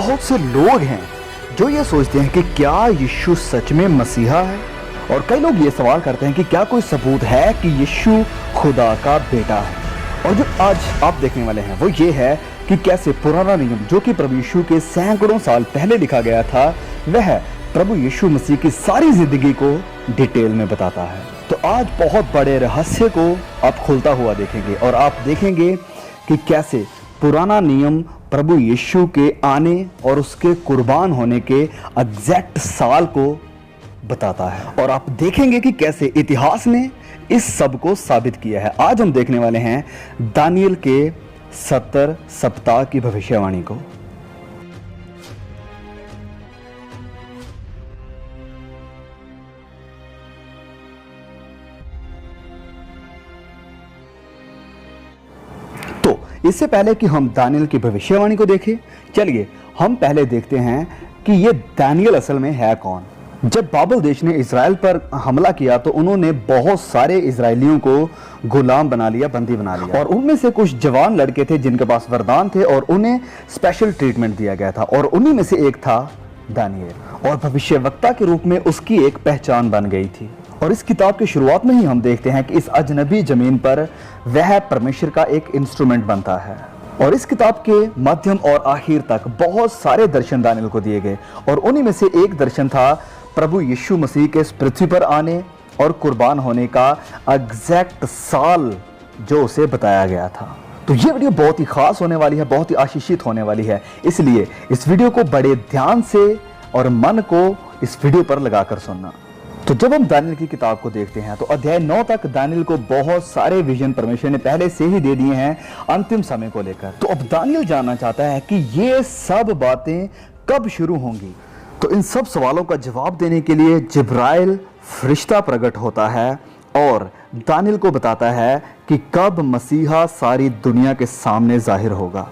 बहुत से लोग हैं जो ये सोचते हैं कि क्या यीशु सच में मसीहा है, और कई लोग ये सवाल करते हैं कि क्या कोई सबूत है कि यीशु खुदा का बेटा है। और जो आज आप देखने वाले हैं वो ये है कि कैसे पुराना नियम जो कि प्रभु यीशु के सैकड़ों साल पहले लिखा गया था, वह प्रभु यीशु मसीह की सारी जिंदगी को डिटेल में बताता है। तो आज बहुत बड़े रहस्य को आप खुलता हुआ देखेंगे और आप देखेंगे कि कैसे पुराना नियम प्रभु यीशु के आने और उसके कुर्बान होने के एग्जैक्ट साल को बताता है, और आप देखेंगे कि कैसे इतिहास ने इस सब को साबित किया है। आज हम देखने वाले हैं दानियल के 70 सप्ताह की भविष्यवाणी को। तो इससे पहले कि हम दानियल की भविष्यवाणी को देखें, चलिए हम पहले देखते हैं कि ये दानियल असल में है कौन। जब बाबल देश ने इज़राइल पर हमला किया तो उन्होंने बहुत सारे इज़राइलियों को गुलाम बना लिया, बंदी बना लिया, और उनमें से कुछ जवान लड़के थे जिनके पास वरदान थे और उन्हें स्पेशल ट्रीटमेंट दिया गया था, और उन्हीं में से एक था दानियल, और भविष्यवक्ता के रूप में उसकी एक पहचान बन गई थी। और इस किताब की शुरुआत में ही हम देखते हैं कि इस अजनबी जमीन पर वह परमेश्वर का एक इंस्ट्रूमेंट बनता है, और इस किताब के मध्यम और आखिर तक बहुत सारे दर्शन दानियल को दिए गए, और उन्हीं में से एक दर्शन था प्रभु यीशु मसीह के इस पृथ्वी पर आने और कुर्बान होने का एग्जैक्ट साल जो उसे बताया गया था। तो ये वीडियो बहुत ही खास होने वाली है, बहुत ही आशीषित होने वाली है, इसलिए इस वीडियो को बड़े ध्यान से और मन को इस वीडियो पर लगाकर सुनना। तो जब हम दानियल की किताब को देखते हैं तो अध्याय 9 तक दानियल को बहुत सारे विजन परमेश्वर ने पहले से ही दे दिए हैं अंतिम समय को लेकर। तो अब दानियल जानना चाहता है कि ये सब बातें कब शुरू होंगी। तो इन सब सवालों का जवाब देने के लिए जिब्राइल फरिश्ता प्रकट होता है और दानियल को बताता है कि कब मसीहा सारी दुनिया के सामने जाहिर होगा।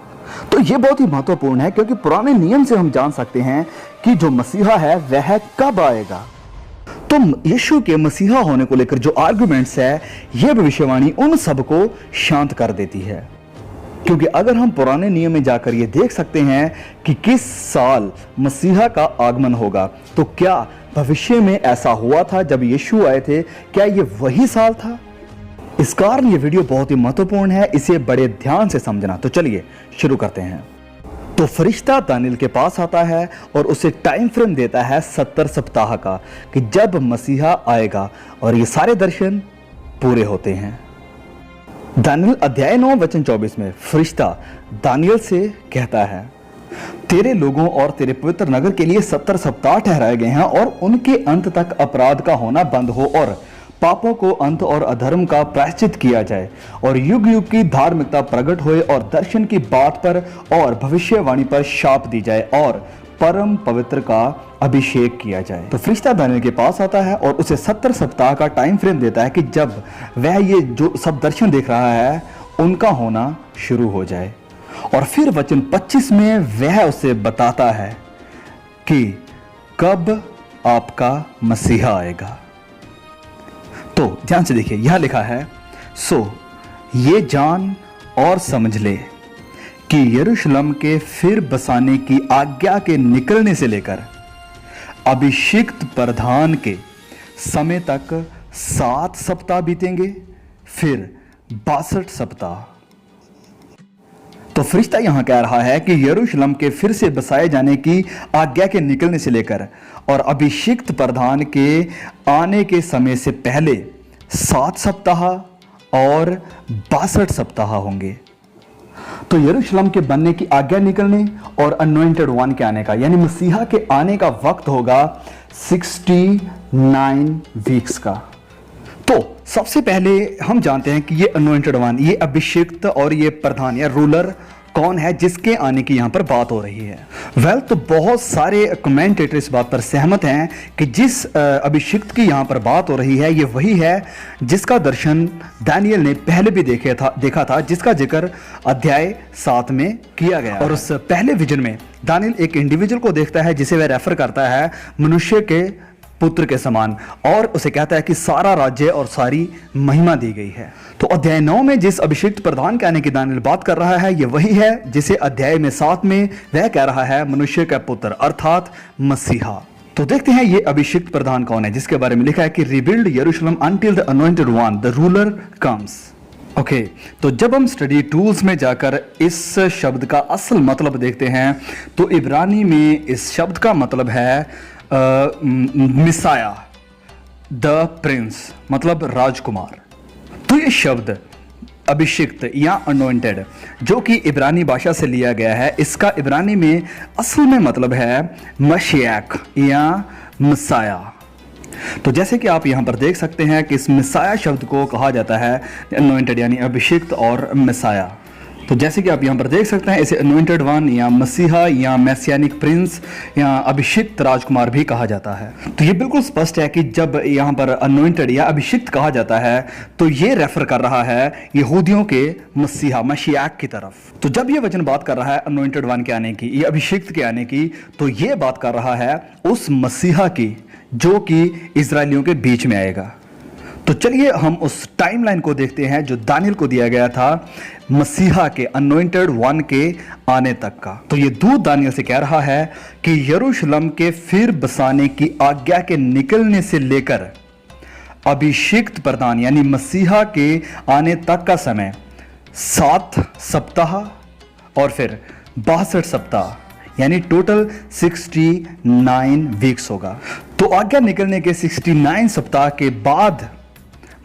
तो ये बहुत ही महत्वपूर्ण है क्योंकि पुराने नियम से हम जान सकते हैं कि जो मसीहा है वह कब आएगा। तो यीशु के मसीहा होने को लेकर जो आर्गुमेंट्स है, यह भविष्यवाणी उन सबको शांत कर देती है, क्योंकि अगर हम पुराने नियम में जाकर ये देख सकते हैं कि किस साल मसीहा का आगमन होगा, तो क्या भविष्य में ऐसा हुआ था जब यीशु आए थे, क्या ये वही साल था? इस कारण ये वीडियो बहुत ही महत्वपूर्ण है, इसे बड़े ध्यान से समझना। तो चलिए शुरू करते हैं। तो फरिश्ता दानियल के पास आता है और उसे टाइम फ्रेम देता है 70 सप्ताह का, कि जब मसीहा आएगा, और ये सारे दर्शन पूरे होते हैं। दानियल अध्याय 9 वचन 24 में फरिश्ता दानियल से कहता है, तेरे लोगों और तेरे पवित्र नगर के लिए 70 सप्ताह ठहराए गए हैं, और उनके अंत तक अपराध का होना बंद हो, और पापों को अंत और अधर्म का प्रायश्चित किया जाए, और युग युग की धार्मिकता प्रकट होए, और दर्शन की बात पर और भविष्यवाणी पर शाप दी जाए, और परम पवित्र का अभिषेक किया जाए। तो फरिश्ता दानियल के पास आता है और उसे 70 सप्ताह का टाइम फ्रेम देता है कि जब वह ये जो सब दर्शन देख रहा है उनका होना शुरू हो जाए। और फिर वचन 25 में वह उसे बताता है कि कब आपका मसीहा आएगा। तो ध्यान से देखिए, यह लिखा है, सो ये जान और समझ ले कि यरूशलेम के फिर बसाने की आज्ञा के निकलने से लेकर अभिषिक्त प्रधान के समय तक 7 सप्ताह बीतेंगे, फिर 62 सप्ताह। तो फरिश्ता यहां कह रहा है कि यरूशलेम के फिर से बसाए जाने की आज्ञा के निकलने से लेकर और अभिषिक्त प्रधान के आने के समय से पहले 7 सप्ताह और 62 सप्ताह होंगे। तो यरूशलेम के बनने की आज्ञा निकलने और अनॉइंटेड वन के आने का, यानी मसीहा के आने का वक्त होगा 69 वीक्स का। तो सबसे पहले हम जानते हैं कि ये अनॉइंटेड वन, ये अभिषिक्त और ये प्रधान या रूलर कौन है जिसके आने की यहाँ पर बात हो रही है। तो बहुत सारे कमेंटेटर इस बात पर सहमत हैं कि जिस अभिषिक्त की यहाँ पर बात हो रही है ये वही है जिसका दर्शन दानियल ने पहले भी देखा था, जिसका जिक्र अध्याय 7 में किया गया। और उस पहले विजन में दानियल एक इंडिविजुअल को देखता है जिसे वह रेफर करता है मनुष्य के पुत्र के समान, और उसे कहता है कि सारा राज्य और सारी महिमा दी गई है। तो अध्याय 9 में जिस अभिषिक्त प्रधान के आने की दानियल बात कर रहा है, ये वही है जिसे अध्याय में 7 में वह कह रहा है मनुष्य का पुत्र अर्थात मसीहा। तो देखते हैं ये अभिषिक्त प्रधान कौन है, जिसके बारे में लिखा है कि रिबिल्ड यरूशलेम until the anointed one the ruler comes. Okay, तो जब हम स्टडी टूल्स में जाकर इस शब्द का असल मतलब देखते हैं तो इब्रानी में इस शब्द का मतलब है मिसाया द प्रिंस, मतलब राजकुमार। तो ये शब्द अभिषिक्त या अनॉइंटेड जो कि इब्रानी भाषा से लिया गया है, इसका इब्रानी में असल में मतलब है मशियाक या मसाया। तो जैसे कि आप यहाँ पर देख सकते हैं कि इस मिसाया शब्द को कहा जाता है अनॉइंटेड यानी अभिषिक्त और मिसाया। तो जैसे कि आप यहाँ पर देख सकते हैं इसे अनॉइंटेड वन या मसीहा या मैसियानिक प्रिंस या अभिषिक्त राजकुमार भी कहा जाता है। तो ये बिल्कुल स्पष्ट है कि जब यहाँ पर अनॉइंटेड या अभिषिक्त कहा जाता है तो ये रेफर कर रहा है यहूदियों के मसीहा मशियाक की तरफ। तो जब ये वचन बात कर रहा है अनॉइंटेड वन के आने की, ये अभिषिक्त के आने की, तो ये बात कर रहा है उस मसीहा की जो कि इजरायलियों के बीच में आएगा। तो चलिए हम उस टाइमलाइन को देखते हैं जो दानियल को दिया गया था मसीहा के अनॉइंटेड वन के आने तक का। तो ये दूत दानियल से कह रहा है कि यरूशलेम के फिर बसाने की आज्ञा के निकलने से लेकर अभिषिक्त प्रधान यानी मसीहा के आने तक का समय 7 सप्ताह और फिर 62 सप्ताह यानी टोटल 69 वीक्स होगा। तो आज्ञा निकलने के 69 सप्ताह के बाद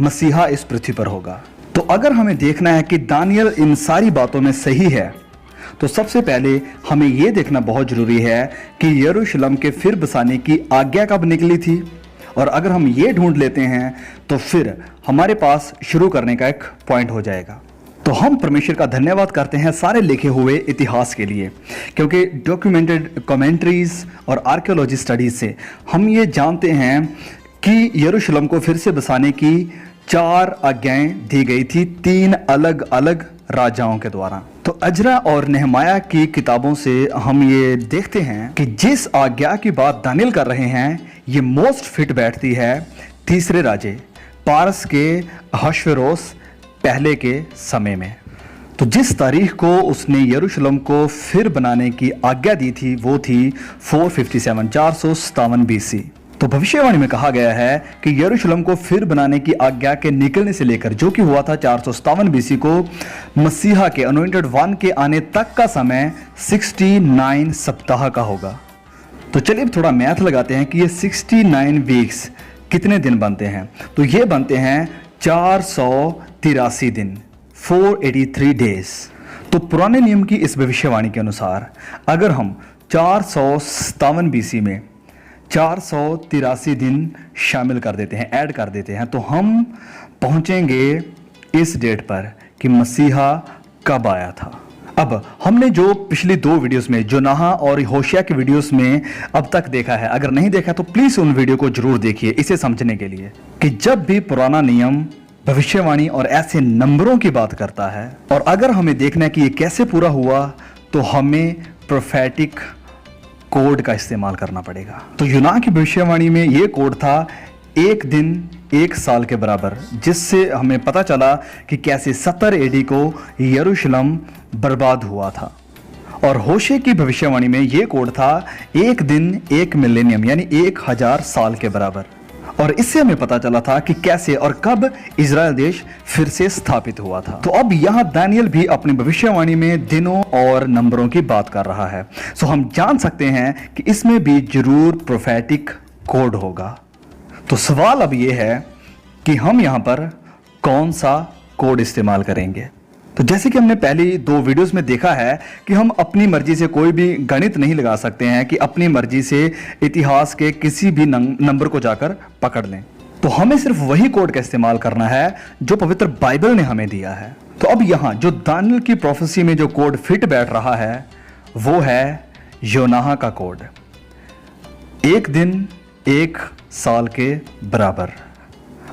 मसीहा इस पृथ्वी पर होगा। तो अगर हमें देखना है कि दानियल इन सारी बातों में सही है, तो सबसे पहले हमें यह देखना बहुत जरूरी है कि यरूशलेम के फिर बसाने की आज्ञा कब निकली थी। और अगर हम ये ढूंढ लेते हैं तो फिर हमारे पास शुरू करने का एक पॉइंट हो जाएगा। तो हम परमेश्वर का धन्यवाद करते हैं सारे लिखे हुए इतिहास के लिए, क्योंकि डॉक्यूमेंटेड कमेंट्रीज और आर्कियोलॉजी स्टडीज से हम ये जानते हैं कि यरूशलेम को फिर से बसाने की 4 आज्ञाएं दी गई थी 3 अलग अलग राजाओं के द्वारा। तो अजरा और नेहमाया की किताबों से हम ये देखते हैं कि जिस आज्ञा की बात दानियल कर रहे हैं ये मोस्ट फिट बैठती है तीसरे राजे पारस के अहश्वेरोस पहले के समय में। तो जिस तारीख को उसने यरूशलेम को फिर बनाने की आज्ञा दी थी वो थी 457 BC। तो भविष्यवाणी में कहा गया है कि यरूशलेम को फिर बनाने की आज्ञा के निकलने से लेकर जो कि हुआ था 457 BC को मसीहा के अनॉइंटेड वन के आने तक का समय 69 सप्ताह का होगा। तो चलिए थोड़ा मैथ लगाते हैं कि ये 69 वीक्स कितने दिन बनते हैं। तो ये बनते हैं 483 दिन, 483 डेज। तो पुराने नियम की इस भविष्यवाणी के अनुसार अगर हम 457 BC में 483 दिन शामिल कर देते हैं, ऐड कर देते हैं, तो हम पहुंचेंगे इस डेट पर कि मसीहा कब आया था। अब हमने जो पिछली 2 वीडियोस में जोनाह और होशिया के वीडियोस में अब तक देखा है, अगर नहीं देखा तो प्लीज उन वीडियो को जरूर देखिए इसे समझने के लिए कि जब भी पुराना नियम भविष्यवाणी और ऐसे नंबरों की बात करता है और अगर हमें देखना है कि ये कैसे पूरा हुआ तो हमें प्रोफेटिक कोड का इस्तेमाल करना पड़ेगा। तो यूनान की भविष्यवाणी में यह कोड था 1 दिन 1 साल के बराबर, जिससे हमें पता चला कि कैसे 70 AD को यरूशलेम बर्बाद हुआ था। और होशे की भविष्यवाणी में यह कोड था 1 दिन 1 मिलेनियम यानी 1000 साल के बराबर। और इससे हमें पता चला था कि कैसे और कब इजराइल देश फिर से स्थापित हुआ था। तो अब यहाँ दानियल भी अपनी भविष्यवाणी में दिनों और नंबरों की बात कर रहा है। सो हम जान सकते हैं कि इसमें भी जरूर प्रोफेटिक कोड होगा। तो सवाल अब यह है कि हम यहाँ पर कौन सा कोड इस्तेमाल करेंगे। तो जैसे कि हमने पहली 2 वीडियोस में देखा है कि हम अपनी मर्जी से कोई भी गणित नहीं लगा सकते हैं कि अपनी मर्जी से इतिहास के किसी भी नंबर को जाकर पकड़ लें। तो हमें सिर्फ वही कोड का इस्तेमाल करना है जो पवित्र बाइबल ने हमें दिया है। तो अब यहाँ जो दानियल की प्रोफेसी में जो कोड फिट बैठ रहा है वो है योनाह का कोड, 1 दिन 1 साल के बराबर।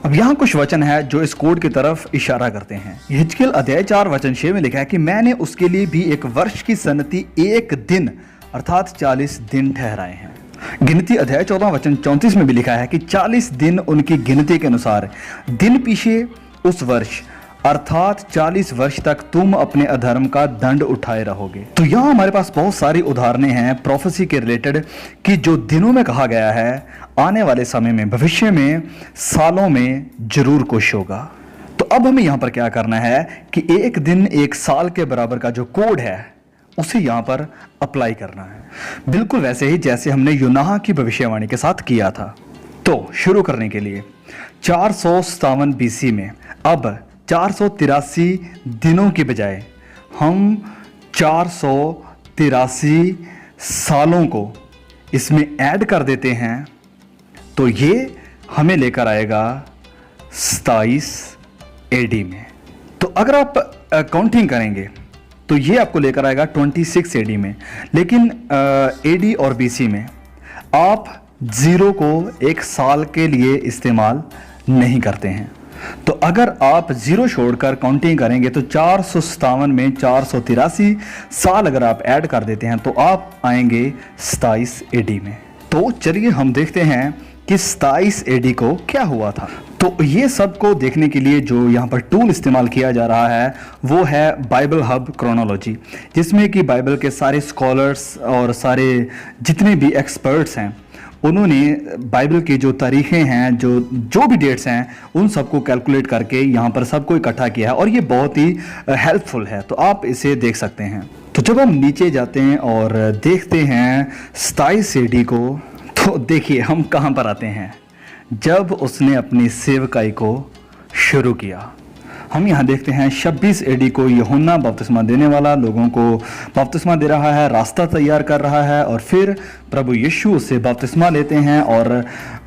अब यहाँ कुछ वचन है जो इस कोड की तरफ इशारा करते हैं। हिजकियेल अध्याय 4 वचन 6 में लिखा है कि मैंने उसके लिए भी 1 वर्ष की सनती 1 दिन अर्थात 40 दिन ठहराए हैं। गिनती अध्याय 14 वचन 34 में भी लिखा है कि 40 दिन उनकी गिनती के अनुसार दिन पीछे उस वर्ष अर्थात 40 वर्ष तक तुम अपने अधर्म का दंड उठाए रहोगे। तो यहाँ हमारे पास बहुत सारी उदाहरणें हैं प्रोफेसी के रिलेटेड कि जो दिनों में कहा गया है आने वाले समय में, भविष्य में, सालों में जरूर कुछ होगा। तो अब हमें यहाँ पर क्या करना है कि एक दिन एक साल के बराबर का जो कोड है उसे यहाँ पर अप्लाई करना है, बिल्कुल वैसे ही जैसे हमने यूनाह की भविष्यवाणी के साथ किया था। तो शुरू करने के लिए 457 बीसी में अब 483 दिनों की बजाय हम 483 सालों को इसमें ऐड कर देते हैं, तो ये हमें लेकर आएगा 27 एडी में। तो अगर आप काउंटिंग करेंगे तो ये आपको लेकर आएगा 26 एडी में, लेकिन एडी और बीसी में आप जीरो को एक साल के लिए इस्तेमाल नहीं करते हैं। तो अगर आप जीरो छोड़कर काउंटिंग करेंगे तो 457 में 483 साल अगर आप ऐड कर देते हैं तो आप आएंगे 27 एडी में। तो चलिए हम देखते हैं कि 27 एडी को क्या हुआ था। तो ये सब को देखने के लिए जो यहाँ पर टूल इस्तेमाल किया जा रहा है वो है बाइबल हब क्रोनोलॉजी, जिसमें कि बाइबल के सारे स्कॉलर्स और सारे जितने भी एक्सपर्ट्स हैं उन्होंने बाइबल की जो तारीखें हैं, जो भी डेट्स हैं, उन सबको कैलकुलेट करके यहाँ पर सबको इकट्ठा किया है और ये बहुत ही हेल्पफुल है। तो आप इसे देख सकते हैं। तो जब हम नीचे जाते हैं और देखते हैं 27 एडी को, तो देखिए हम कहाँ पर आते हैं, जब उसने अपनी सेवकाई को शुरू किया। हम यहाँ देखते हैं 26 एडी को यूहन्ना बपतिस्मा देने वाला लोगों को बपतिस्मा दे रहा है, रास्ता तैयार कर रहा है, और फिर प्रभु यीशु उससे बपतिस्मा लेते हैं और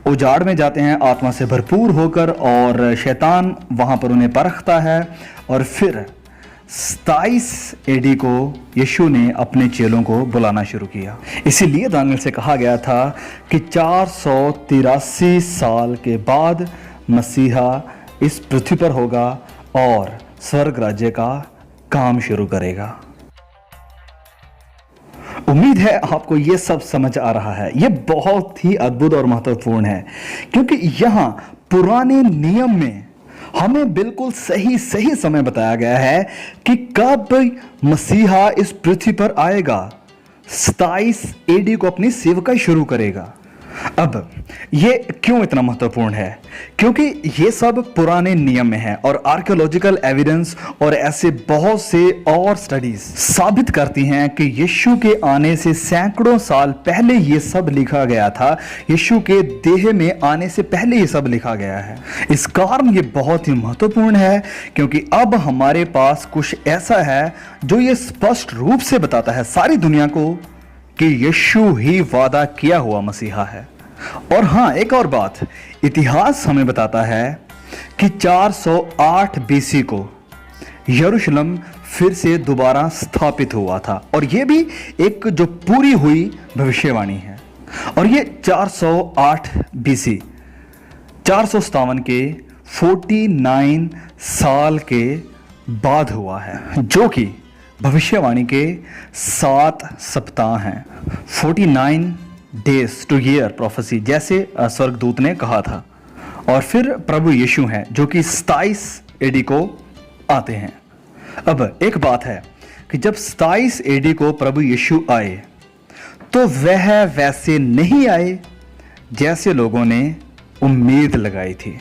उजाड़ में जाते हैं आत्मा से भरपूर होकर, और शैतान वहाँ पर उन्हें परखता है। और फिर 27 एडी को यीशु ने अपने चेलों को बुलाना शुरू किया। इसीलिए दानियल से कहा गया था कि 483 साल के बाद मसीहा इस पृथ्वी पर होगा और स्वर्ग राज्य का काम शुरू करेगा। उम्मीद है आपको यह सब समझ आ रहा है। यह बहुत ही अद्भुत और महत्वपूर्ण है, क्योंकि यहां पुराने नियम में हमें बिल्कुल सही समय बताया गया है कि कब मसीहा इस पृथ्वी पर आएगा, 27 एडी को अपनी सेवकाई शुरू करेगा। अब ये क्यों इतना महत्वपूर्ण है? क्योंकि ये सब पुराने नियम में है और आर्कियोलॉजिकल एविडेंस और ऐसे बहुत से और स्टडीज साबित करती हैं कि यीशु के आने से सैकड़ों साल पहले ये सब लिखा गया था। यीशु के देह में आने से पहले ये सब लिखा गया है। इस कारण ये बहुत ही महत्वपूर्ण है, क्योंकि अब हमारे पास कुछ ऐसा है जो ये स्पष्ट रूप से बताता है सारी दुनिया को कि यीशु ही वादा किया हुआ मसीहा है। और हाँ, एक और बात, इतिहास हमें बताता है कि 408 बीसी को यरूशलेम फिर से दोबारा स्थापित हुआ था, और यह भी एक जो पूरी हुई भविष्यवाणी है। और ये 408 बीसी 457 के 49 साल के बाद हुआ है, जो कि भविष्यवाणी के 7 सप्ताह हैं। 49 डेज टू ईयर प्रोफेसी, जैसे स्वर्गदूत ने कहा था। और फिर प्रभु यीशु हैं जो कि 27 एडी को आते हैं। अब एक बात है कि जब 27 एडी को प्रभु यीशु आए तो वह वैसे नहीं आए जैसे लोगों ने उम्मीद लगाई थी।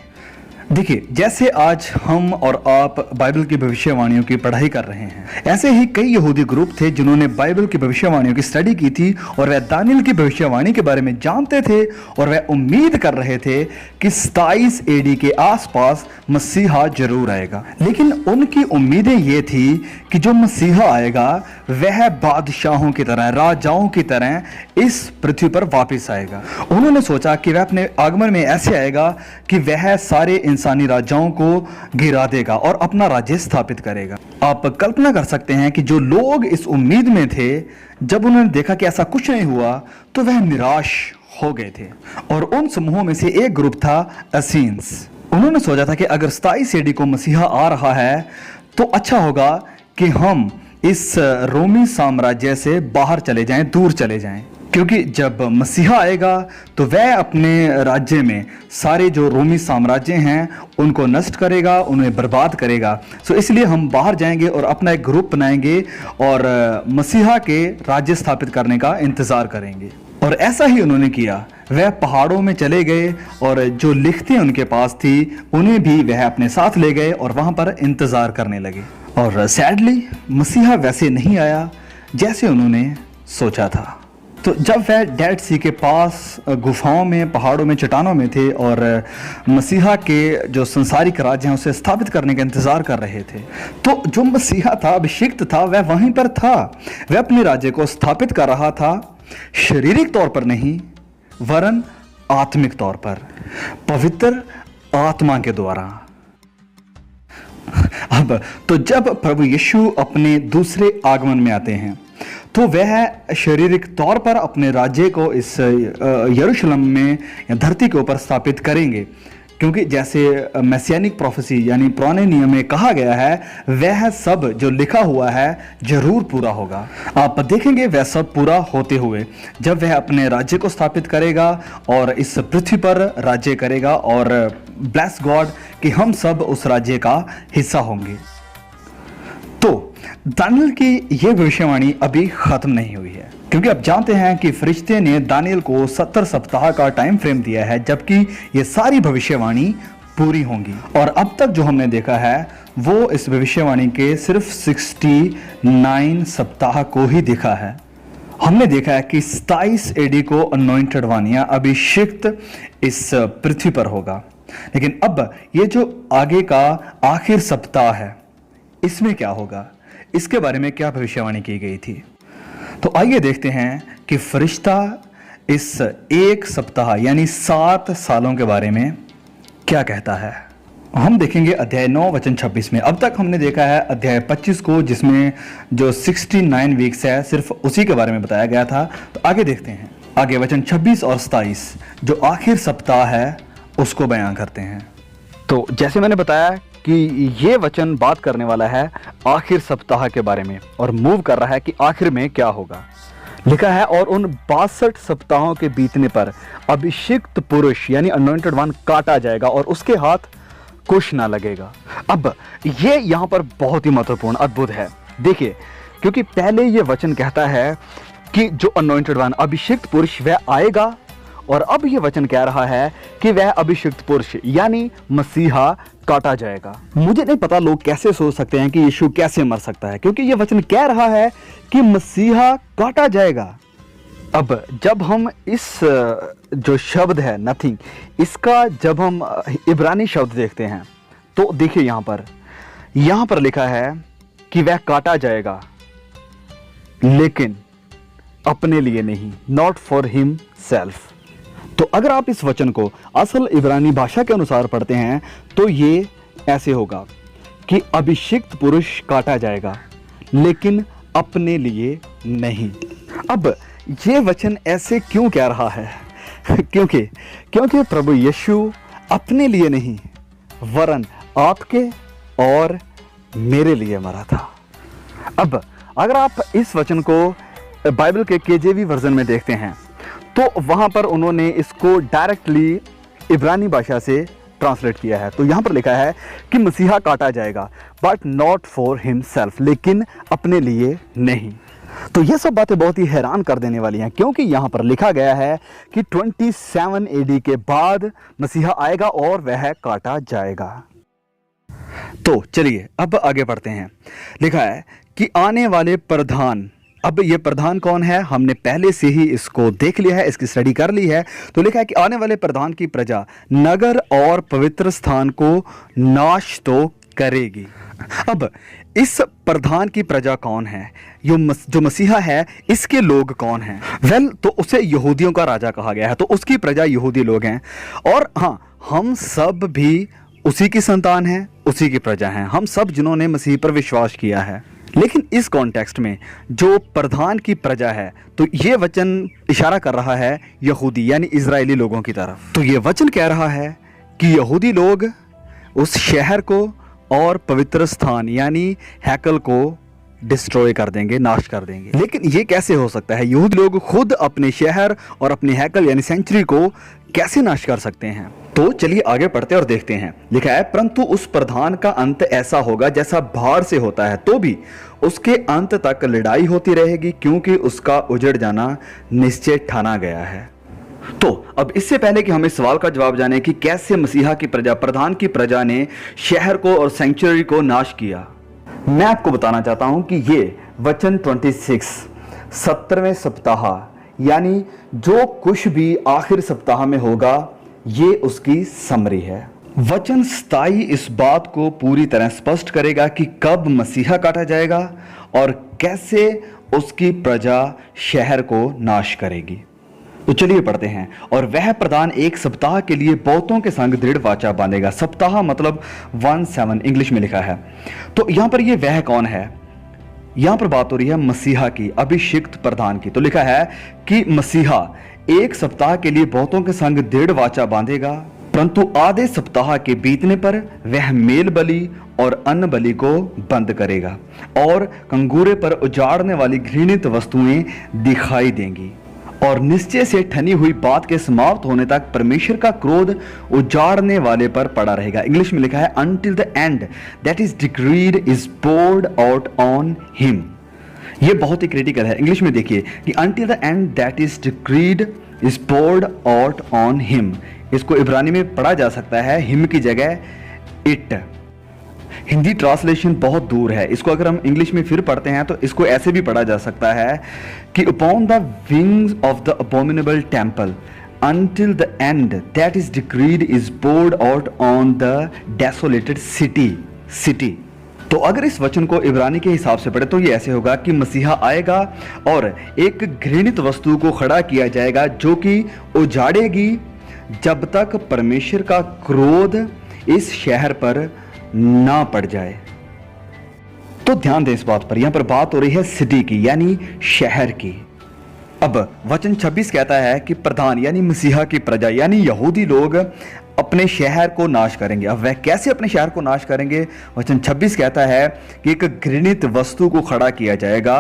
देखिए, जैसे आज हम और आप बाइबल की भविष्यवाणियों की पढ़ाई कर रहे हैं, ऐसे ही कई यहूदी ग्रुप थे जिन्होंने बाइबल की भविष्यवाणियों की स्टडी की थी और वह दानियल की भविष्यवाणी के बारे में जानते थे, और वह उम्मीद कर रहे थे कि 27 एडी के आसपास मसीहा जरूर आएगा। लेकिन उनकी उम्मीदें ये थी कि जो मसीहा आएगा वह बादशाहों की तरह, राजाओं की तरह इस पृथ्वी पर वापस आएगा। उन्होंने सोचा कि वह अपने आगमन में ऐसे आएगा कि वह सारे इंसानी राजाओं को गिरा देगा और अपना राज्य स्थापित करेगा। आप कल्पना कर सकते हैं कि जो लोग इस उम्मीद में थे, जब उन्होंने देखा कि ऐसा कुछ नहीं हुआ तो वह निराश हो गए थे। और उन समूहों में से एक ग्रुप था एसेन्स। उन्होंने सोचा था कि अगर 27 एडी को मसीहा आ रहा है तो अच्छा होगा कि हम इस रोमी साम्राज्य से बाहर चले जाएं, दूर चले जाएं। क्योंकि जब मसीहा आएगा तो वह अपने राज्य में सारे जो रोमी साम्राज्य हैं उनको नष्ट करेगा, उन्हें बर्बाद करेगा। सो इसलिए हम बाहर जाएंगे और अपना एक ग्रुप बनाएंगे और मसीहा के राज्य स्थापित करने का इंतज़ार करेंगे। और ऐसा ही उन्होंने किया। वह पहाड़ों में चले गए और जो लिखतें उनके पास थी उन्हें भी वह अपने साथ ले गए और वहाँ पर इंतज़ार करने लगे। और सैडली मसीहा वैसे नहीं आया जैसे उन्होंने सोचा था। तो जब वह डेड सी के पास गुफाओं में, पहाड़ों में, चट्टानों में थे और मसीहा के जो संसारिक राज्य हैं उसे स्थापित करने का इंतज़ार कर रहे थे, तो जो मसीहा था, अभिषिक्त था, वह वहीं पर था। वह अपने राज्य को स्थापित कर रहा था, शारीरिक तौर पर नहीं वरन आत्मिक तौर पर, पवित्र आत्मा के द्वारा। अब तो जब प्रभु यीशु अपने दूसरे आगमन में आते हैं तो वह शारीरिक तौर पर अपने राज्य को इस यरूशलेम में या धरती के ऊपर स्थापित करेंगे, क्योंकि जैसे मैसियानिक प्रोफेसी यानी पुराने नियम में कहा गया है, वह सब जो लिखा हुआ है जरूर पूरा होगा। आप देखेंगे वह सब पूरा होते हुए जब वह अपने राज्य को स्थापित करेगा और इस पृथ्वी पर राज्य करेगा, और ब्लेस गॉड कि हम सब उस राज्य का हिस्सा होंगे। तो दानियल की यह भविष्यवाणी अभी खत्म नहीं हुई है, क्योंकि आप जानते हैं कि फरिश्ते ने दानियल को 70 सप्ताह का टाइम फ्रेम दिया है, जबकि ये सारी भविष्यवाणी पूरी होंगी। और अब तक जो हमने देखा है वो इस भविष्यवाणी के सिर्फ 69 सप्ताह को ही देखा है। हमने देखा है कि 27 एडी को अनॉइंटेड वन या अभिषिक्त इस पृथ्वी पर होगा, लेकिन अब ये जो आगे का आखिर सप्ताह है इसमें क्या होगा, इसके बारे में क्या भविष्यवाणी की गई थी। तो आइए देखते हैं कि फरिश्ता इस एक सप्ताह यानी 7 सालों के बारे में क्या कहता है। हम देखेंगे अध्याय 9 वचन 26 में। अब तक हमने देखा है अध्याय 25 को, जिसमें जो 69 वीक्स है सिर्फ उसी के बारे में बताया गया था। तो आगे देखते हैं, आगे वचन 26 और 27 जो आखिर सप्ताह है उसको बयां करते हैं। तो जैसे मैंने बताया कि ये वचन बात करने वाला है आखिर सप्ताह के बारे में और मूव कर रहा है कि आखिर में क्या होगा। लिखा है, और उन 62 सप्ताहों के बीतने पर अभिषिक्त पुरुष यानी अनॉइंटेड वन काटा जाएगा और उसके हाथ कुछ ना लगेगा। अब ये यहाँ पर बहुत ही महत्वपूर्ण अद्भुत है। देखिए, क्योंकि पहले ये वचन कहता है कि जो अनॉइंटेड वन अभिषिक्त पुरुष वह आएगा, और अब ये वचन कह रहा है कि वह अभिषिक्त पुरुष यानी मसीहा काटा जाएगा। मुझे नहीं पता लोग कैसे सोच सकते हैं कि यीशु कैसे मर सकता है, क्योंकि ये वचन कह रहा है कि मसीहा काटा जाएगा। अब जब हम इस जो शब्द है नथिंग, इसका जब हम इब्रानी शब्द देखते हैं तो देखिए यहाँ पर लिखा है कि वह काटा जाएगा, लेकिन अपने लिए नहीं, नॉट फॉर हिमसेल्फ। तो अगर आप इस वचन को असल इब्रानी भाषा के अनुसार पढ़ते हैं तो ये ऐसे होगा कि अभिषिक्त पुरुष काटा जाएगा लेकिन अपने लिए नहीं। अब ये वचन ऐसे क्यों कह रहा है? क्योंकि प्रभु यीशु अपने लिए नहीं वरन आपके और मेरे लिए मरा था। अब अगर आप इस वचन को बाइबल के केजेवी वर्जन में देखते हैं तो वहां पर उन्होंने इसको डायरेक्टली इब्रानी भाषा से ट्रांसलेट किया है। तो यहां पर लिखा है कि मसीहा काटा जाएगा बट नॉट फॉर हिमसेल्फ, लेकिन अपने लिए नहीं। तो ये सब बातें बहुत ही हैरान कर देने वाली हैं, क्योंकि यहां पर लिखा गया है कि 27 एडी के बाद मसीहा आएगा और वह काटा जाएगा। तो चलिए अब आगे बढ़ते हैं। लिखा है कि आने वाले प्रधान, अब ये प्रधान कौन है हमने पहले से ही इसको देख लिया है, इसकी स्टडी कर ली है। तो लिखा है कि आने वाले प्रधान की प्रजा नगर और पवित्र स्थान को नाश तो करेगी। अब इस प्रधान की प्रजा कौन है? जो मसीहा है इसके लोग कौन हैं? वेल, तो उसे यहूदियों का राजा कहा गया है, तो उसकी प्रजा यहूदी लोग हैं। और हाँ, हम सब भी उसी की संतान हैं, उसी की प्रजा हैं, हम सब जिन्होंने मसीह पर विश्वास किया है। लेकिन इस कॉन्टेक्स्ट में जो प्रधान की प्रजा है, तो ये वचन इशारा कर रहा है यहूदी यानी इजरायली लोगों की तरफ। तो ये वचन कह रहा है कि यहूदी लोग उस शहर को और पवित्र स्थान यानी हैकल को डिस्ट्रॉय कर देंगे, नाश कर देंगे। लेकिन ये कैसे हो सकता है? यहूदी लोग खुद अपने शहर और अपने हैकल यानी सेंचुरी को कैसे नाश कर सकते हैं? तो चलिए आगे पढ़ते और देखते हैं। लिखा है, परंतु उस प्रधान का अंत ऐसा होगा जैसा बाढ़ से होता है, तो भी उसके अंत तक लड़ाई होती रहेगी, क्योंकि उसका उजड़ जाना निश्चय ठाना गया है। तो अब इससे पहले कि हम इस सवाल का जवाब जाने कि कैसे मसीहा की प्रजा, प्रधान की प्रजा ने शहर को और सेंचुरी को नाश किया, मैं आपको बताना चाहता हूं कि ये वचन 26 17वें सप्ताह यानी जो कुछ भी आखिर सप्ताह में होगा, ये उसकी समरी है। वचन 27 इस बात को पूरी तरह स्पष्ट करेगा कि कब मसीहा काटा जाएगा और कैसे उसकी प्रजा शहर को नाश करेगी। तो चलिए पढ़ते हैं। और वह प्रधान एक सप्ताह के लिए बहुतों के संग दृढ़ वाचा बांधेगा। सप्ताह मतलब 17 इंग्लिश में लिखा है। तो यहां पर ये वह कौन है? यहां पर बात हो रही है मसीहा की, अभिषिक्त प्रधान की। तो लिखा है कि मसीहा एक सप्ताह के लिए बहुतों के संग दृढ़ वाचा बांधेगा, परंतु आधे सप्ताह के बीतने पर वह मेल बलि और अन्न बलि को बंद करेगा और कंगूरे पर उजाड़ने वाली घृणित वस्तुएं दिखाई देंगी। और निश्चय से ठनी हुई बात के समाप्त होने तक परमेश्वर का क्रोध उजाड़ने वाले पर पड़ा रहेगा। इंग्लिश में लिखा है until the end that is decreed is poured out on him। ये बहुत ही क्रिटिकल है। इंग्लिश में देखिए कि until the end that is decreed is poured out on him। इसको इब्रानी में पढ़ा जा सकता है हिम की जगह इट। हिंदी ट्रांसलेशन बहुत दूर है। इसको अगर हम इंग्लिश में फिर पढ़ते हैं तो इसको ऐसे भी पढ़ा जा सकता है कि upon the wings of the abominable temple until the end that is decreed is poured out on the desolated city। तो अगर इस वचन को इब्रानी के हिसाब से पढ़े तो ये ऐसे होगा कि मसीहा आएगा और एक घृणित वस्तु को खड़ा किया जाएगा जो कि उजाड़ेगी जब तक परमेश्वर का क्रोध इस शहर पर ना पड़ जाए। तो ध्यान दें इस बात पर, यहां पर बात हो रही है सिटी की यानी शहर की। अब वचन 26 कहता है कि प्रधान यानी मसीहा की प्रजा यानी यहूदी लोग अपने शहर को नाश करेंगे। अब वह कैसे अपने शहर को नाश करेंगे? वचन 26 कहता है कि एक घृणित वस्तु को खड़ा किया जाएगा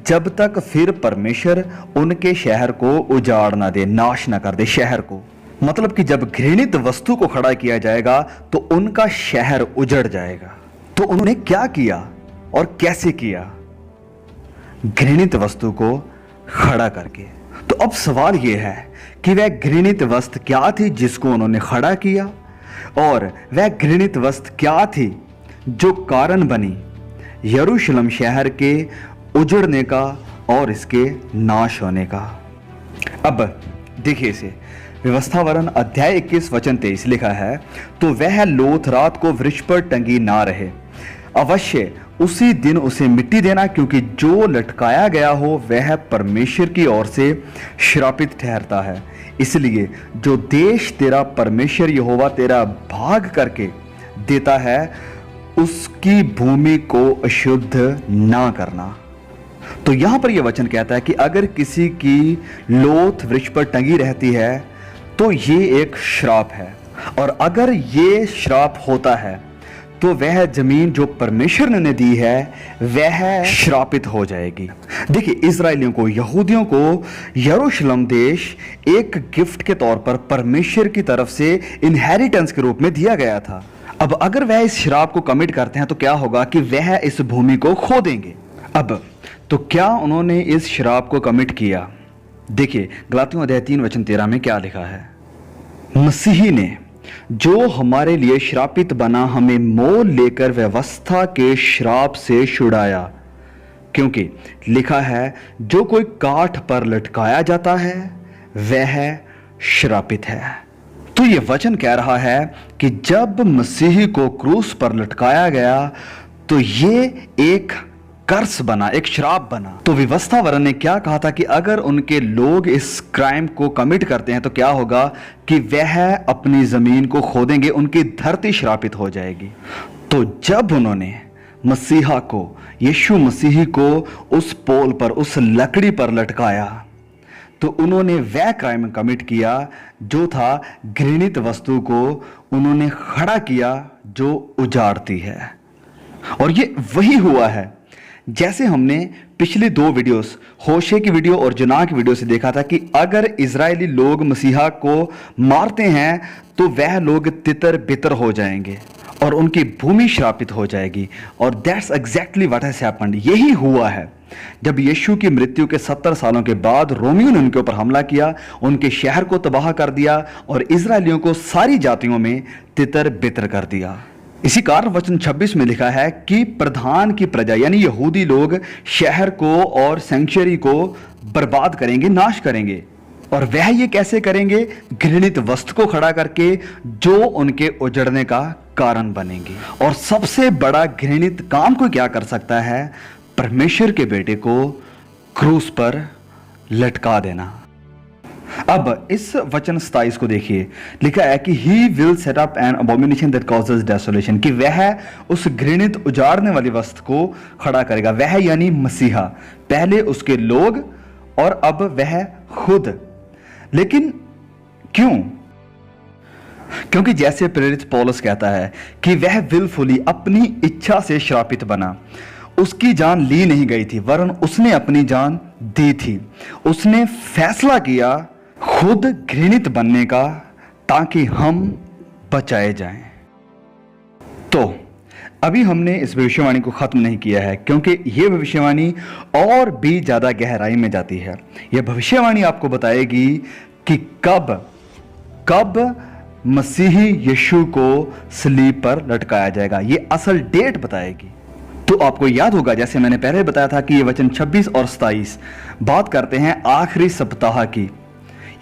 जब तक फिर परमेश्वर उनके शहर को उजाड़ ना दे, नाश ना कर दे शहर को। मतलब कि जब घृणित वस्तु को खड़ा किया जाएगा तो उनका शहर उजड़ जाएगा। तो उन्होंने क्या किया और कैसे किया? घृणित वस्तु को खड़ा करके। तो अब सवाल यह है कि वह घृणित वस्तु क्या थी जिसको उन्होंने खड़ा किया, और वह घृणित वस्तु क्या थी जो कारण बनी यरूशलेम शहर के उजड़ने का और इसके नाश होने का। अब देखिए इसे, व्यवस्थावरण अध्याय 21 वचन 23 लिखा है, तो वह लोथ रात को वृक्ष पर टंगी ना रहे, अवश्य उसी दिन उसे मिट्टी देना, क्योंकि जो लटकाया गया हो वह परमेश्वर की ओर से श्रापित ठहरता है। इसलिए जो देश तेरा परमेश्वर यहोवा तेरा भाग करके देता है उसकी भूमि को अशुद्ध ना करना। तो यहां पर यह वचन कहता है कि अगर किसी की लोथ वृक्ष पर टंगी रहती है तो ये एक श्राप है, और अगर ये श्राप होता है तो वह जमीन जो परमेश्वर ने दी है वह श्रापित हो जाएगी। देखिए, इजराइलियों को, यहूदियों को यरूशलेम देश एक गिफ्ट के तौर पर परमेश्वर की तरफ से इनहेरिटेंस के रूप में दिया गया था। अब अगर वह इस श्राप को कमिट करते हैं तो क्या होगा कि वह इस भूमि को खो देंगे। अब तो क्या उन्होंने इस श्राप को कमिट किया? देखिए गलातियों अध्याय 3 वचन 13 में क्या लिखा है, मसीही ने जो हमारे लिए श्रापित बना हमें मोल लेकर व्यवस्था के श्राप से छुड़ाया, क्योंकि लिखा है जो कोई काठ पर लटकाया जाता है वह श्रापित है। तो यह वचन कह रहा है कि जब मसीही को क्रूस पर लटकाया गया तो ये एक कर्स बना, एक श्राप बना। तो व्यवस्थावरण ने क्या कहा था कि अगर उनके लोग इस क्राइम को कमिट करते हैं तो क्या होगा कि वह अपनी जमीन को खोदेंगे, उनकी धरती श्रापित हो जाएगी। तो जब उन्होंने मसीहा को, यीशु मसीही को उस पोल पर, उस लकड़ी पर लटकाया तो उन्होंने वह क्राइम कमिट किया जो था घृणित वस्तु को उन्होंने खड़ा किया जो उजाड़ती है। और ये वही हुआ है जैसे हमने पिछले 2 वीडियोस होशे की वीडियो और जुनाह की वीडियो से देखा था कि अगर इजरायली लोग मसीहा को मारते हैं तो वह लोग तितर बितर हो जाएंगे और उनकी भूमि श्रापित हो जाएगी। और that's exactly what has happened. यही हुआ है। जब यीशु की मृत्यु के 70 सालों के बाद रोमियों ने उनके ऊपर हमला किया, उनके शहर को तबाह कर दिया और इजरायलियों को सारी जातियों में तितर बितर कर दिया। इसी कारण वचन 26 में लिखा है कि प्रधान की प्रजा यानी यहूदी लोग शहर को और सेंचुरी को बर्बाद करेंगे, नाश करेंगे। और वह ये कैसे करेंगे? घृणित वस्तु को खड़ा करके जो उनके उजड़ने का कारण बनेंगे। और सबसे बड़ा घृणित काम कोई क्या कर सकता है? परमेश्वर के बेटे को क्रूस पर लटका देना। अब इस वचन 27 को देखिए, लिखा है कि he will set up an abomination that causes desolation, कि वह उस घृणित उजाड़ने वाली वस्तु को खड़ा करेगा। वह यानी मसीहा, पहले उसके लोग और अब वह खुद। लेकिन क्यों? क्योंकि जैसे प्रेरित पौलुस कहता है कि वह विलफुली अपनी इच्छा से श्रापित बना। उसकी जान ली नहीं गई थी वरन उसने अपनी जान दी थी। उसने फैसला किया खुद घृणित बनने का ताकि हम बचाए जाएं। तो अभी हमने इस भविष्यवाणी को खत्म नहीं किया है, क्योंकि यह भविष्यवाणी और भी ज्यादा गहराई में जाती है। यह भविष्यवाणी आपको बताएगी कि कब मसीही यीशु को सलीब पर लटकाया जाएगा। यह असल डेट बताएगी। तो आपको याद होगा, जैसे मैंने पहले बताया था कि ये वचन 26 और 27 बात करते हैं आखिरी सप्ताह की,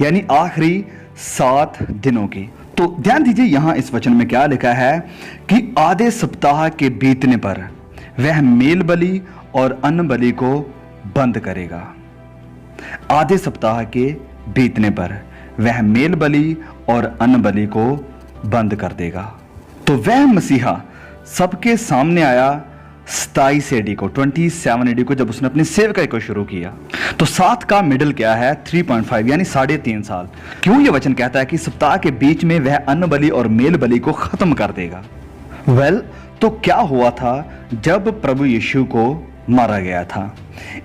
यानी आखिरी 7 दिनों की। तो ध्यान दीजिए यहां इस वचन में क्या लिखा है कि आधे सप्ताह के बीतने पर वह मेल बलि और अन्न बलि को बंद करेगा। आधे सप्ताह के बीतने पर वह मेल बलि और अन्न बलि को बंद कर देगा। तो वह मसीहा सबके सामने आया 27 एडी को, 27 एडी को, जब उसने अपनी सेवकाई को शुरू किया। तो 7 का मिडिल क्या है? 3.5 यानी 3.5 साल। क्यों ये वचन कहता है कि सप्ताह के बीच में वह अन्न बलि और मेल बलि को खत्म कर देगा? तो क्या हुआ था जब प्रभु यीशु को मारा गया था?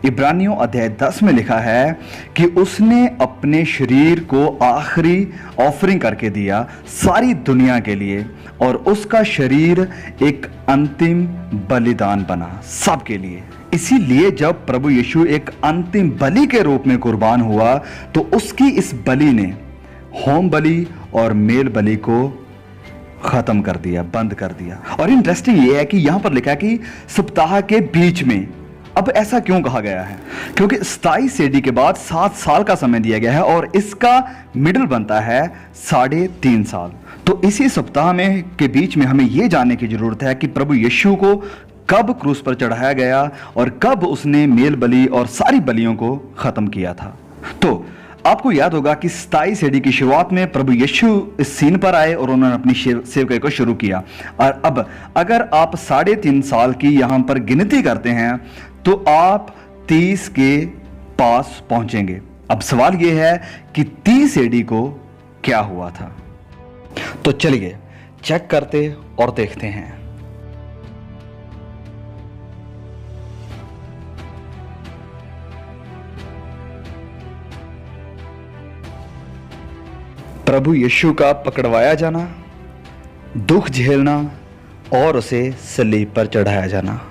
इब्रानियों अध्याय 10 में लिखा है कि उसने अपने शरीर को आखिरी ऑफरिंग करके दिया सारी दुनिया के लिए, और उसका शरीर एक अंतिम बलिदान बना सबके लिए। इसीलिए जब प्रभु यीशु एक अंतिम बलि के रूप में कुर्बान हुआ तो उसकी इस बलि ने होम बलि और मेल बलि को खत्म कर दिया, बंद कर दिया। और इंटरेस्टिंग ये है कि यहां पर लिखा है कि सप्ताह के बीच में। अब ऐसा क्यों कहा गया है? क्योंकि 27 एडी के बाद 7 साल का समय दिया गया है और इसका मिडिल बनता है 3.5 साल। तो इसी सप्ताह में के बीच में हमें यह जानने की जरूरत है कि प्रभु यीशु को कब क्रूस पर चढ़ाया गया और कब उसने मेल बलि और सारी बलियों को खत्म किया था। तो आपको याद होगा कि 27 एडी की शुरुआत में प्रभु यीशु इस सीन पर आए और उन्होंने अपनी सेवकाई को शुरू किया। और अब अगर आप 3.5 साल की यहां पर गिनती करते हैं तो आप 30 के पास पहुंचेंगे। अब सवाल यह है कि 30 एडी को क्या हुआ था? तो चलिए चेक करते और देखते हैं। प्रभु यीशु का पकड़वाया जाना, दुख झेलना और उसे सलीब पर चढ़ाया जाना।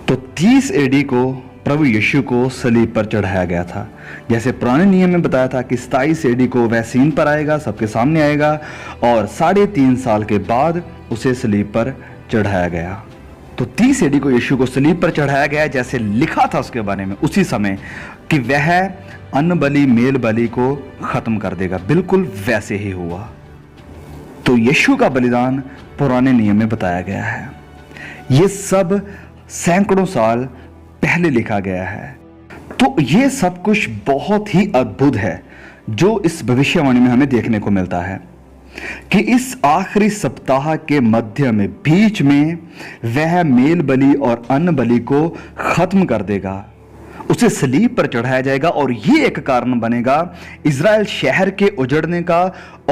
तो 30 एडी को प्रभु यीशु को सलीब पर चढ़ाया गया था। जैसे पुराने नियम में बताया था कि 27 एडी को वह सीन पर आएगा, सबके सामने आएगा, और 3.5 साल के बाद उसे सलीब पर चढ़ाया गया। तो 30 एडी को यीशु को सलीब पर चढ़ाया गया, जैसे लिखा था उसके बारे में उसी समय कि वह अन्न बलि मेल बलि को खत्म कर देगा। बिल्कुल वैसे ही हुआ। तो यीशु का बलिदान पुराने नियम में बताया गया है। यह सब सैकड़ों साल पहले लिखा गया है। तो यह सब कुछ बहुत ही अद्भुत है जो इस भविष्यवाणी में हमें देखने को मिलता है कि इस आखिरी सप्ताह के मध्य में बीच में वह मेल बलि और अन्न बलि को खत्म कर देगा, उसे सलीब पर चढ़ाया जाएगा, और यह एक कारण बनेगा इज़राइल शहर के उजड़ने का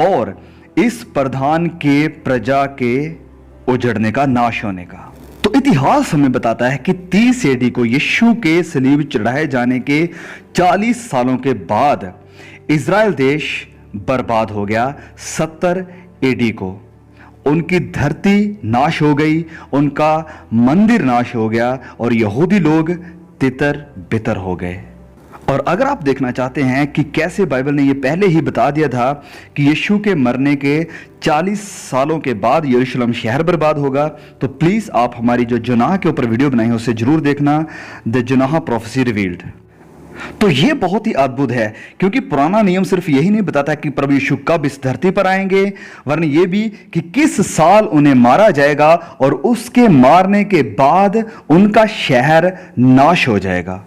और इस प्रधान के प्रजा के उजड़ने का, नाश होने का। तो इतिहास हमें बताता है कि 30 एडी को यीशु के सलीब चढ़ाए जाने के 40 सालों के बाद इज़राइल देश बर्बाद हो गया। 70 एडी को उनकी धरती नाश हो गई, उनका मंदिर नाश हो गया और यहूदी लोग तितर बितर हो गए। और अगर आप देखना चाहते हैं कि कैसे बाइबल ने ये पहले ही बता दिया था कि यीशु के मरने के 40 सालों के बाद यरूशलेम शहर बर्बाद होगा, तो प्लीज आप हमारी जो जुनाह के ऊपर वीडियो बनाई है उसे जरूर देखना, द जुनाह प्रोफेसी रिवील्ड। तो ये बहुत ही अद्भुत है, क्योंकि पुराना नियम सिर्फ यही नहीं बताता कि प्रभु यीशु कब इस धरती पर आएंगे, वरन ये भी कि किस साल उन्हें मारा जाएगा और उसके मारने के बाद उनका शहर नाश हो जाएगा।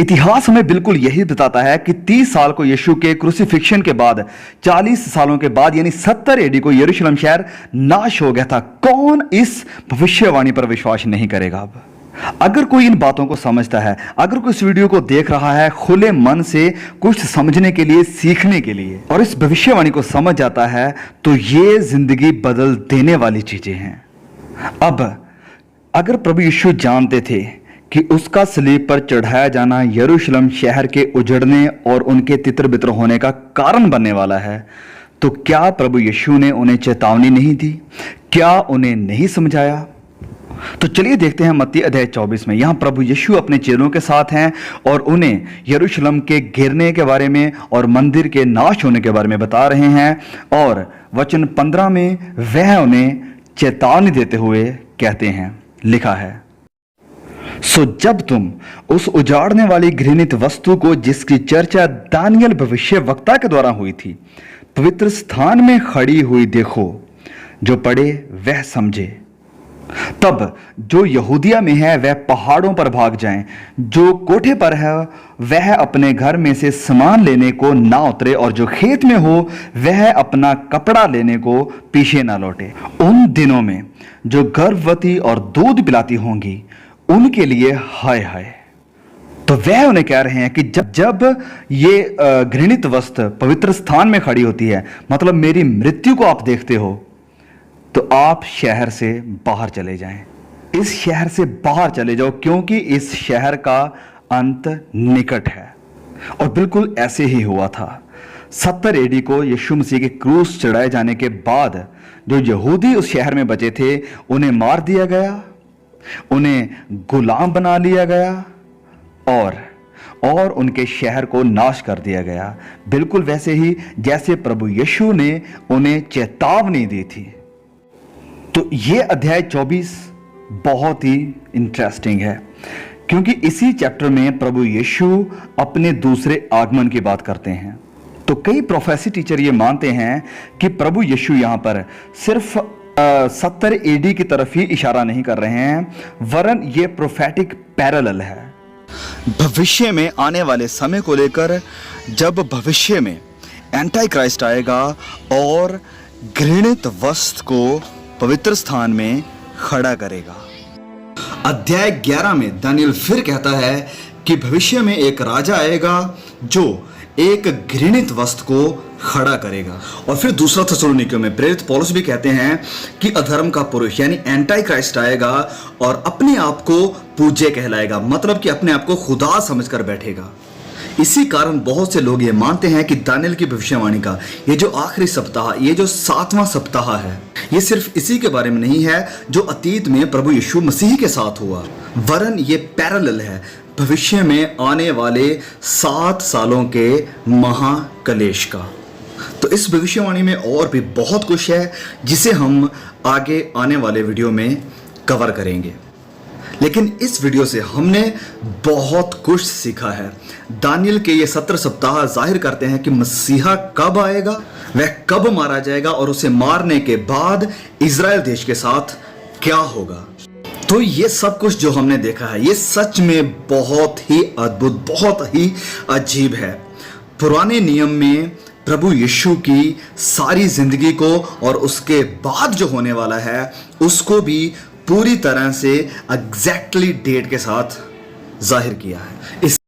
इतिहास हमें बिल्कुल यही बताता है कि 30 साल को यीशु के क्रूसिफिक्शन के बाद 40 सालों के बाद यानी 70 एडी को यरूशलेम शहर नाश हो गया था। कौन इस भविष्यवाणी पर विश्वास नहीं करेगा? अब अगर कोई इन बातों को समझता है, अगर कोई इस वीडियो को देख रहा है खुले मन से कुछ समझने के लिए, सीखने के लिए, और इस भविष्यवाणी को समझ जाता है, तो ये जिंदगी बदल देने वाली चीजें हैं। अब अगर प्रभु यीशु जानते थे कि उसका सलीब पर चढ़ाया जाना यरूशलेम शहर के उजड़ने और उनके तितर बितर होने का कारण बनने वाला है, तो क्या प्रभु यीशु ने उन्हें चेतावनी नहीं दी? क्या उन्हें नहीं समझाया? तो चलिए देखते हैं मत्ती अध्याय 24 में। यहां प्रभु यीशु अपने चेलों के साथ हैं और उन्हें यरूशलेम के गिरने के बारे में और मंदिर के नाश होने के बारे में बता रहे हैं। और वचन 15 में वह उन्हें चेतावनी देते हुए कहते हैं, लिखा है, सो जब तुम उस उजाड़ने वाली घृणित वस्तु को जिसकी चर्चा दानियल भविष्यवक्ता के द्वारा हुई थी पवित्र स्थान में खड़ी हुई देखो, जो पढ़े वह समझे। तब जो यहूदिया में है वह पहाड़ों पर भाग जाएं, जो कोठे पर है वह अपने घर में से सामान लेने को ना उतरे, और जो खेत में हो वह अपना कपड़ा लेने को पीछे ना लौटे। उन दिनों में जो गर्भवती और दूध पिलाती होंगी उनके लिए हाय हाय। तो वह उन्हें कह रहे हैं कि जब ये घृणित वस्तु पवित्र स्थान में खड़ी होती है, मतलब मेरी मृत्यु को आप देखते हो, तो आप शहर से बाहर चले जाएं, इस शहर से बाहर चले जाओ, क्योंकि इस शहर का अंत निकट है। और बिल्कुल ऐसे ही हुआ था। 70 एडी को यीशु मसीह के क्रूस चढ़ाए जाने के बाद जो यहूदी उस शहर में बचे थे उन्हें मार दिया गया, उन्हें गुलाम बना लिया गया और उनके शहर को नाश कर दिया गया, बिल्कुल वैसे ही जैसे प्रभु यीशु ने उन्हें चेतावनी दी थी। तो ये अध्याय 24 बहुत ही इंटरेस्टिंग है, क्योंकि इसी चैप्टर में प्रभु यीशु अपने दूसरे आगमन की बात करते हैं। तो कई प्रोफेसी टीचर ये मानते हैं कि प्रभु यीशु यहां पर सिर्फ 70 एडी की तरफ ही इशारा नहीं कर रहे हैं, वरन ये प्रोफेटिक पैरेलल है भविष्य में आने वाले समय को लेकर, जब भविष्य में एंटी क्राइस्ट आएगा और घृणित वस्तु को पवित्र स्थान में खड़ा करेगा। अध्याय 11 में दानियल फिर कहता है कि भविष्य में एक राजा आएगा जो एक घृणित वस्तु को खड़ा करेगा। और फिर दूसरा थेसलोनिकियों में प्रेरित पौलुस भी कहते हैं कि अधर्म का पुरुष यानी एंटी क्राइस्ट आएगा और अपने आप को पूज्य कहलाएगा, मतलब कि अपने आप को खुदा समझकर बैठेगा। इसी कारण बहुत से लोग ये मानते हैं कि दानियल की भविष्यवाणी का ये जो आखिरी सप्ताह, ये जो 7वां सप्ताह है, ये सिर्फ इसी के बारे में नहीं है जो अतीत में प्रभु यीशु मसीह के साथ हुआ, वरन ये पैरेलल है भविष्य में आने वाले 7 सालों के महाकलेश का। तो इस भविष्यवाणी में और भी बहुत कुछ है जिसे हम आगे आने वाले वीडियो में कवर करेंगे, लेकिन इस वीडियो से हमने बहुत कुछ सीखा है। दानियल के ये 17 सप्ताह जाहिर करते हैं कि मसीहा कब आएगा, वह कब मारा जाएगा और उसे मारने के बाद इज़राइल देश के साथ क्या होगा। तो ये सब कुछ जो हमने देखा है ये सच में बहुत ही अद्भुत, बहुत ही अजीब है। पुराने नियम में प्रभु यीशु की सारी जिंदगी को और उसके बाद जो होने वाला है उसको भी पूरी तरह से एग्जैक्टली डेट के साथ जाहिर किया है।